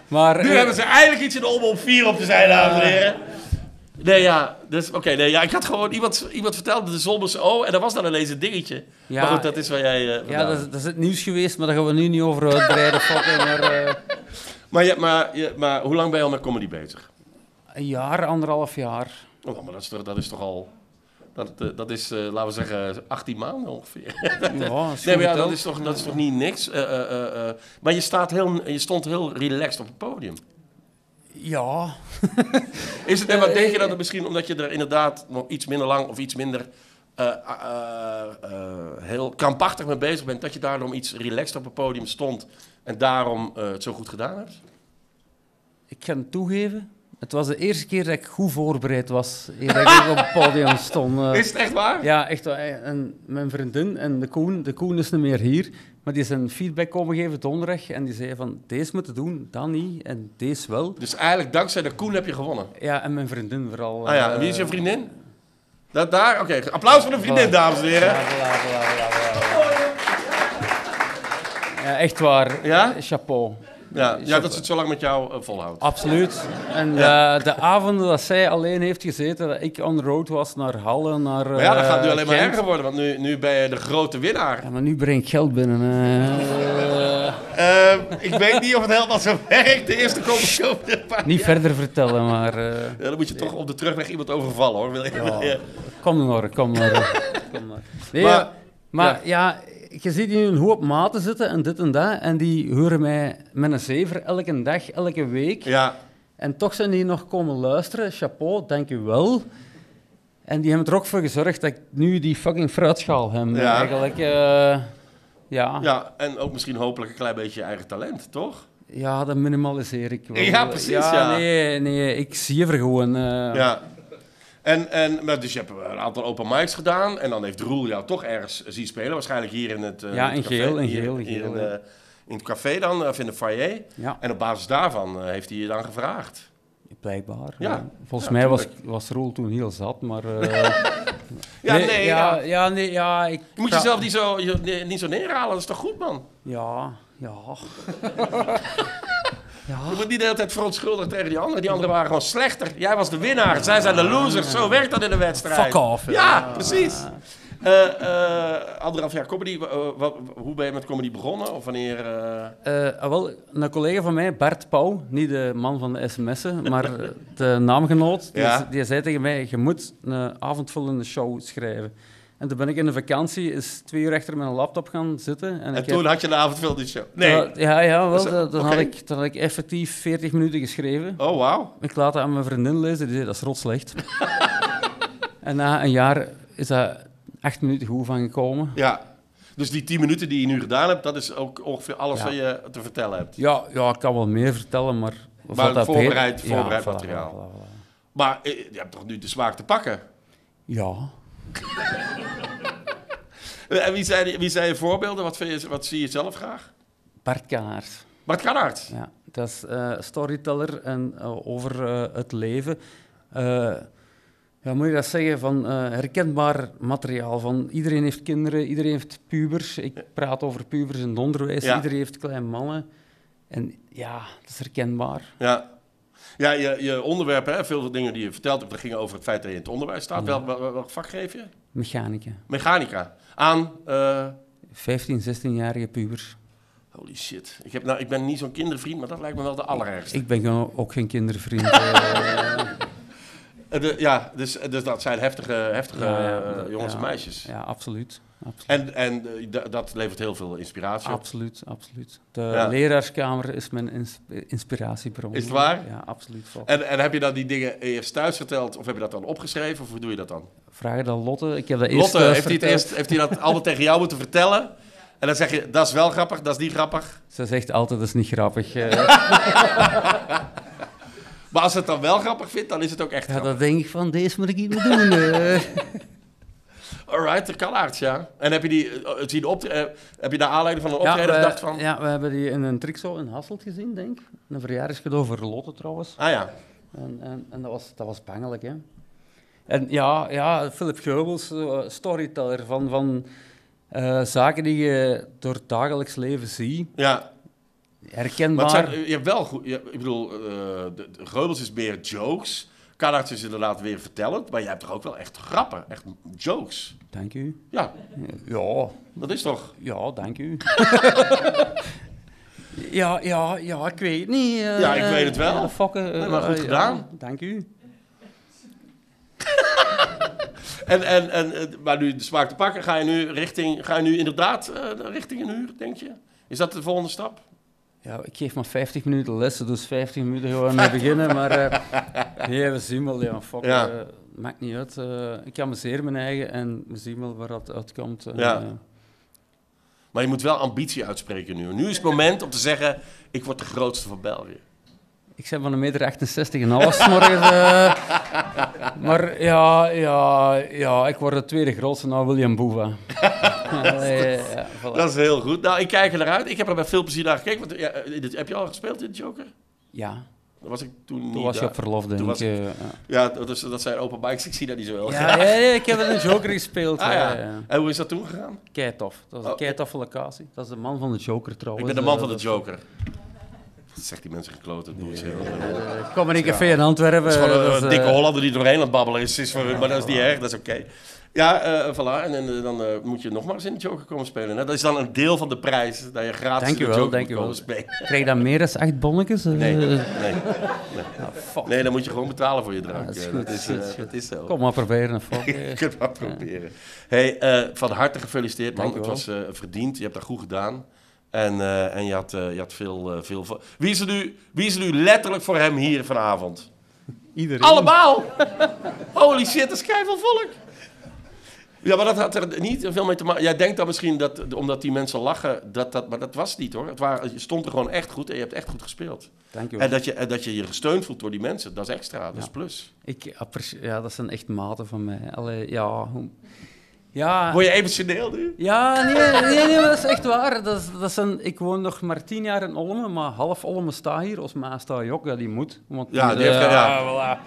maar... Nu hebben ze eigenlijk iets in Olme om 4 op te zijn, dames en heren. Ik had gewoon iemand vertelde de Zolderse O en dat was dan ineens een dingetje. Ja, maar goed, dat is waar jij... dat is het nieuws geweest, maar daar gaan we nu niet over uitbreiden. Maar hoe lang ben je al met comedy bezig? Een jaar, 1,5 jaar. Oh, maar dat is toch al... Dat is, laten we zeggen, 18 maanden ongeveer. Ja, dat is toch niet niks? Maar je stond heel relaxed op het podium. Ja. Is het, en wat denk je dat het misschien, omdat je er inderdaad nog iets minder lang of iets minder heel krampachtig mee bezig bent, dat je daarom iets relaxed op het podium stond en daarom het zo goed gedaan hebt? Ik ga het toegeven. Het was de eerste keer dat ik goed voorbereid was, eer dat ik op het podium stond. Is het echt waar? Ja, echt waar. En mijn vriendin en de Koen is niet meer hier, maar die is een feedback komen geven donderdag en die zei van, deze moeten doen, dat niet en deze wel. Dus eigenlijk dankzij de Koen heb je gewonnen? Ja, en mijn vriendin vooral. En wie is je vriendin? Daar? Oké, applaus voor de vriendin, dames en heren. Ja, echt waar. Ja? Chapeau. Ja, dat ze het zo lang met jou volhoudt. Absoluut. En de avonden dat zij alleen heeft gezeten, dat ik on the road was naar Halle, naar Maar ja, dat gaat nu alleen maar Gent. erger worden, want nu ben je de grote winnaar. Ja, maar nu breng ik geld binnen. Ik weet niet of het helemaal zo werkt. De eerste komen. Niet verder vertellen, maar... Ja, dan moet je toch op de terugweg iemand overvallen, hoor. Wil je? Kom maar. Nee, maar ja, je ziet hier een hoop maten zitten en dit en dat. En die horen mij met een zever elke dag, elke week. Ja. En toch zijn die nog komen luisteren. Chapeau, dank u wel. En die hebben er ook voor gezorgd dat ik nu die fucking fruitschaal heb. Ja. Eigenlijk, ja. Ja, en ook misschien hopelijk een klein beetje je eigen talent, toch? Ja, dat minimaliseer ik wel. Ja, precies, ja. Nee, ik zie er gewoon. Ja. Maar dus je hebt een aantal open mics gedaan en dan heeft Roel jou toch ergens zien spelen. Waarschijnlijk hier in het Ja, in in café, Geel. In het café dan, of in de foyer. Ja. En op basis daarvan heeft hij je dan gevraagd. Blijkbaar. Ja. Volgens Ja, mij tuurlijk. was Roel toen heel zat, maar... Ja, ik... Je moet jezelf niet zo neerhalen, dat is toch goed, man? Ja. Je moet niet de hele tijd verontschuldigen tegen die anderen. Die anderen waren gewoon slechter. Jij was de winnaar, zij zijn de losers. Zo werkt dat in de wedstrijd. Fuck off. Ja, precies. 1,5 jaar comedy. Hoe ben je met comedy begonnen? Of wanneer... Wel, een collega van mij, Bert Pauw, niet de man van de sms'en, maar de naamgenoot, die zei tegen mij, je moet een avondvullende show schrijven. En toen ben ik in de vakantie eens 2 uur achter mijn laptop gaan zitten. En toen had je een avondvullende show? Nee. Dan had ik effectief 40 minuten geschreven. Oh, wauw. Ik laat dat aan mijn vriendin lezen, die zei, dat is rotslecht. En na een jaar is dat 8 minuten goed van gekomen. Ja. Dus die 10 minuten die je nu gedaan hebt, dat is ook ongeveer alles wat je te vertellen hebt. Ja, ik kan wel meer vertellen, maar... voorbereid materiaal. Voilà. Maar je hebt toch nu de smaak te pakken? Ja. En wie zijn je voorbeelden? Wat zie je zelf graag? Bert Cels. Bert Cels? Ja, dat is storyteller en over het leven. Moet je dat zeggen? Van herkenbaar materiaal. Van iedereen heeft kinderen, iedereen heeft pubers. Ik praat over pubers in het onderwijs. Ja. Iedereen heeft kleine mannen. En ja, dat is herkenbaar. Ja. Ja, je onderwerp, hè, veel dingen die je verteld hebt, dat gingen over het feit dat je in het onderwijs staat. Ja. Welk vak geef je? Mechanica. Aan? 15, 16-jarige pubers. Holy shit. Ik ben niet zo'n kindervriend, maar dat lijkt me wel de allerergste. Ik ben ook geen kindervriend. Dus dat zijn heftige jongens en meisjes. Ja, absoluut. En dat levert heel veel inspiratie op. Absoluut. De leraarskamer is mijn inspiratiebron. Is het waar? Ja, absoluut. En heb je dan die dingen eerst thuis verteld, of heb je dat dan opgeschreven, of hoe doe je dat dan? Vraag je dan Lotte. Ik heb dat eerst Lotte, heeft hij dat allemaal tegen jou moeten vertellen? En dan zeg je, dat is wel grappig, dat is niet grappig? Ze zegt altijd, dat is niet grappig. Maar als ze het dan wel grappig vindt, dan is het ook echt grappig. Dan denk ik van, deze moet ik niet meer doen. Alright, de Cels, ja. En heb je heb je naar aanleiding van een optreden gedacht van... Ja, we hebben die in een trickshow in Hasselt gezien, denk ik. Een verjaardagscadeau voor Lotte, trouwens. Ah ja. En dat was bangelijk, hè. En ja, Philip Geubels, storyteller van zaken die je door het dagelijks leven ziet. Ja. Herkenbaar. Je hebt wel goed... Ik bedoel, de Geubels is meer jokes. Cels is inderdaad weer vertellend, maar jij hebt toch ook wel echt grappen, echt jokes. Dank u. Ja. Ja. Dat is toch... Ja, dank u. ja, ik weet het niet. Ja, ik weet het wel. Ja, fokken. Maar goed gedaan. Dank u. Maar nu de smaak te pakken, ga je nu inderdaad richting een uur, denk je? Is dat de volgende stap? Ja, ik geef maar 50 minuten lessen, dus 15 minuten gewoon mee beginnen. Maar we zien wel, maakt niet uit. Ik amuseer mijn eigen en we zien wel waar dat uitkomt. Maar je moet wel ambitie uitspreken nu. Nu is het moment om te zeggen, ik word de grootste van België. Ik ben van 1,68 meter 's morgens. Maar ik word de tweede grootste na William Boeva. Voilà. Dat is heel goed. Nou, ik kijk er naar uit. Ik heb er met veel plezier naar gekeken. Want, heb je al gespeeld in de Joker? Ja. Dat was ik toen niet. Was je op verlof, denk ik. Dat zijn open mics. Ik zie dat niet zo heel graag. Ja, ik heb in een Joker gespeeld. En hoe is dat toen gegaan? Keitof. Dat was een keitoffe locatie. Dat is de man van de Joker trouwens. Ik ben de man van de Joker. Zegt die mensen gekloten. Kom maar in een café in Antwerpen. Het is gewoon dat een dikke Hollander die doorheen aan het babbelen is maar dat is niet erg, dat is oké. Ja, voilà. En dan moet je nog maar eens in de Joker komen spelen. Hè? Dat is dan een deel van de prijs, dat je gratis in de Joker moet komen spelen. Krijg je dan meer dan 8 bonnetjes? Nee. Fuck. Nee, dan moet je gewoon betalen voor je drank. Dat is goed, dat is zo. Kom maar proberen. Fuck. Je kunt maar proberen. Hey, van harte gefeliciteerd, man. Het was verdiend. Je hebt dat goed gedaan. En je had veel... Wie is er nu letterlijk voor hem hier vanavond? Iedereen. Allemaal! Holy shit, dat is keiveel volk. Ja, maar dat had er niet veel mee te maken. Jij denkt dan misschien dat, omdat die mensen lachen, maar dat was het niet, hoor. Je stond er gewoon echt goed en je hebt echt goed gespeeld. Dank je wel. En dat je je gesteund voelt door die mensen, dat is extra, dat is plus. Dat zijn echt maten van mij. Allee, Word je emotioneel nu? Ja, nee, dat is echt waar. Ik woon nog maar 10 jaar in Olmen, maar half Olmen staat hier. Als ma staat je ook, die moet. Want ja, die heeft... Voilà.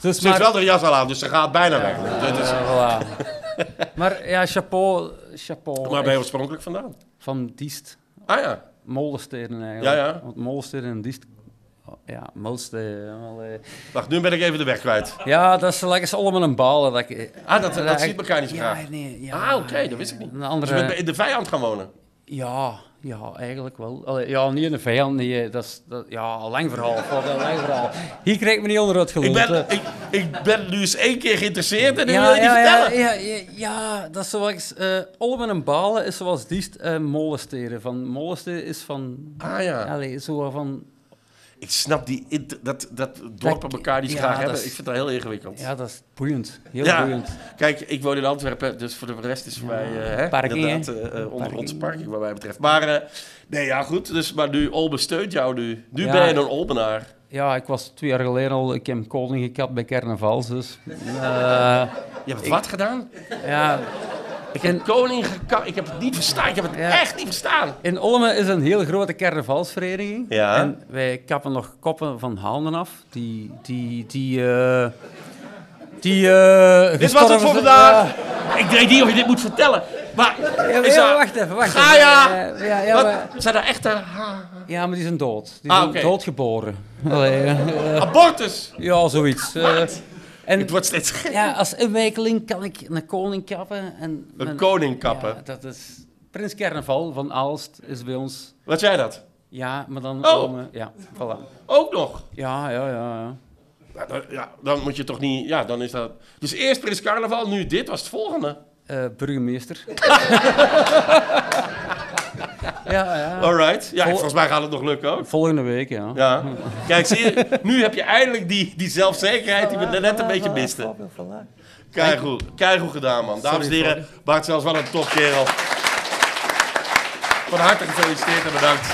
Dus ze heeft wel de jas al aan, dus ze gaat bijna weg. Voilà. Maar ja, chapeau. Waar ben je oorspronkelijk vandaan? Van Diest. Ah ja. Molensteden eigenlijk. Ja. Want Molensteden en Diest... Ja, Molensteden. Wacht, nu ben ik even de weg kwijt. Ja, dat is lekker allemaal een balen. Dat ziet elkaar niet zo graag. Oké, dat wist ik niet. Dus je bent in de vijand gaan wonen? Ja, eigenlijk wel. Niet in de vijand, nee, dat is een lang verhaal. Hier krijg ik me niet onder het geloof. Ik ben nu eens 1 keer geïnteresseerd en nu wil je niet vertellen. Ja, dat is zoals... Olmen en Balen is zoals Diest Molensteden. Molensteden is van... Ah ja. Allee, zo van... Ik snap dat dorpen elkaar niet graag hebben. Ik vind dat heel ingewikkeld. Ja, dat is boeiend. Heel boeiend. Kijk, ik woon in Antwerpen, dus voor de rest is voor mij inderdaad ondergrondse parking wat mij betreft. Maar goed. Dus, maar nu Olmen steunt jou nu. Nu ben je een Olmenaar. Ja, ik was 2 jaar geleden al... Ik heb koning gekapt bij carnavals, dus... Je hebt wat gedaan? Ja... Ik heb koning gekapt. Ik heb het niet verstaan. Ik heb het echt niet verstaan. In Olmen is een heel grote carnavalsvereniging. Ja. En wij kappen nog koppen van hanen af. Dit was het voor vandaag. Ik weet niet of je dit moet vertellen. Maar wacht even. Ga ja. Zijn er echte... Ja, maar die zijn dood. Die zijn doodgeboren. Abortus? Ja, zoiets. En, het wordt steeds... Ja, als inwijkeling kan ik een koning kappen. Een koning kappen? Ja, dat is... Prins Carnaval van Aalst is bij ons... Wat jij dat? Ja, maar dan... ja, voilà. Ook nog? Ja. Dan moet je toch niet... Ja, dan is dat... Dus eerst Prins Carnaval, nu dit. Was het volgende? Burgemeester. Ja. Alright. Ja, volgens mij gaat het nog lukken ook. Volgende week, ja. Kijk, zie je, nu heb je eindelijk die zelfzekerheid die we net een beetje misten. Keigoed gedaan, man. Dames en heren, Bert Cels, wat een topkerel. Van harte gefeliciteerd en bedankt.